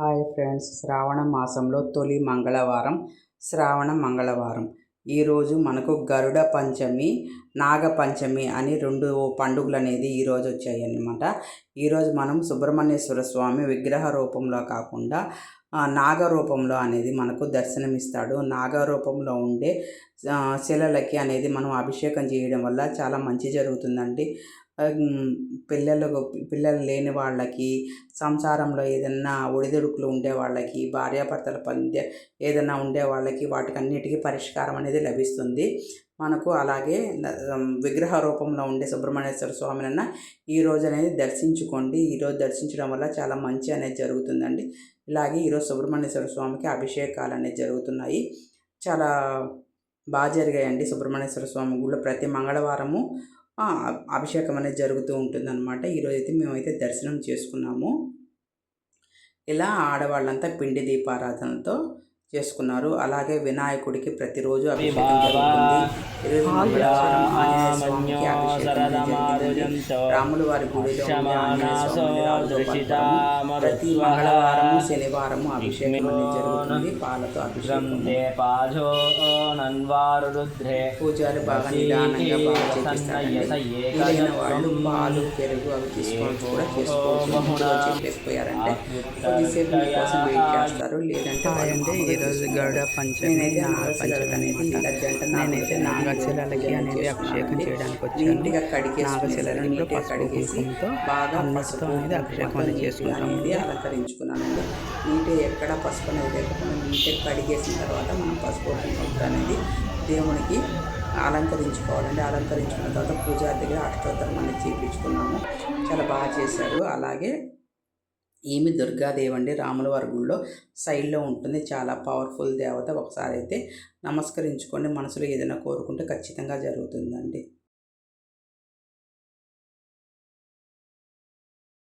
Hi friends, శ్రావణ మాసంలో తొలి మంగళవారం శ్రావణ మంగళవారం. ఈరోజు మనకు గరుడ పంచమి, నాగ పంచమి అని రెండు పండుగలు అనేది ఈరోజు వచ్చాయి అన్నమాట. ఈరోజు మనం సుబ్రహ్మణ్యేశ్వర స్వామి విగ్రహ రూపంలో కాకుండా నాగ రూపంలో అనేది మనకు దర్శనమిస్తాడు. నాగ రూపంలో ఉండే శిలలకి అనేది మనం అభిషేకం చేయడం వల్ల చాలా మంచి జరుగుతుందండి. పిల్లలు లేని వాళ్ళకి, సంసారంలో ఏదన్నా ఒడిదుడుకులు ఉండే వాళ్ళకి, భార్యాభర్తల మధ్య ఏదైనా ఉండే వాళ్ళకి వాటికన్నిటికీ పరిష్కారం అనేది లభిస్తుంది మనకు. అలాగే విగ్రహ రూపంలో ఉండే సుబ్రహ్మణ్యేశ్వర స్వామినన్నా ఈరోజు అనేది దర్శించుకోండి. ఈరోజు దర్శించడం వల్ల చాలా మంచి అనేది జరుగుతుందండి. ఇలాగే ఈరోజు సుబ్రహ్మణ్యేశ్వర స్వామికి అభిషేకాలు అనేది జరుగుతున్నాయి. చాలా బాగా జరిగాయండి. సుబ్రహ్మణ్యేశ్వర స్వామి గుడిలో ప్రతి మంగళవారము అభిషేకం అనేది జరుగుతూ ఉంటుందన్నమాట. ఈరోజైతే మేమైతే దర్శనం చేసుకున్నాము. ఇలా ఆడవాళ్ళంతా పిండి దీపారాధనతో చేసుకున్నారు. అలాగే వినాయకుడికి ప్రతిరోజు అభిషేకం జరుగుతుంది. ఈరోజు మంగళవారం ఆంజనేయ స్వామికి అభిషేకం జరిగింది. రాముల వారి గుడిలో ఉండే ఆంజనేయ స్వామిని రాజుతో ప్రతి మంగళవారము శనివారము అభిషేకం అనేది జరుగుతుంది. పాలతో అభిషేకం. పూజారి బాగా నిదానంగా బాగా చేపిస్తారండి. వీలైన వాళ్ళు పాలు, పెరుగు అవి తీసుకొని కూడా చేసుకోవచ్చు. చెప్పేసిపోయారంటే కొద్దిసేపు మీకోసం వెయిట్ చేస్తారు. లేదంటే ఈరోజు గరుడ పంచమి, నాగ పంచమి అనేది నేనైతే నాగశిలలకి అనేది అభిషేకం చేయడానికి వచ్చాను. నాగశిలలో పసుపు కుంకుమతో బాగా అన్నిటితో అనేది అభిషేకం అనేది చేసుకుంటాము. అలంకరించుకున్నానండి. నీట్గా ఎక్కడ పసుపు అనేది లేకుండా నీట్గా కడిగేసిన తర్వాత మనం పసుపు కుంకుమతో అనేది దేవునికి అలంకరించుకోవాలండి. అలంకరించుకున్న తర్వాత పూజారి దగ్గర అష్టోత్తరం అనేది చేయించుకున్నాము. చాలా బాగా చేశారు. అలాగే ఈమె దుర్గాదేవి అండి. రాముల వారి గుడిలో సైడ్లో ఉంటుంది. చాలా పవర్ఫుల్ దేవత. ఒకసారి అయితే నమస్కరించుకోండి. మనసులో ఏదైనా కోరుకుంటే ఖచ్చితంగా జరుగుతుందండి.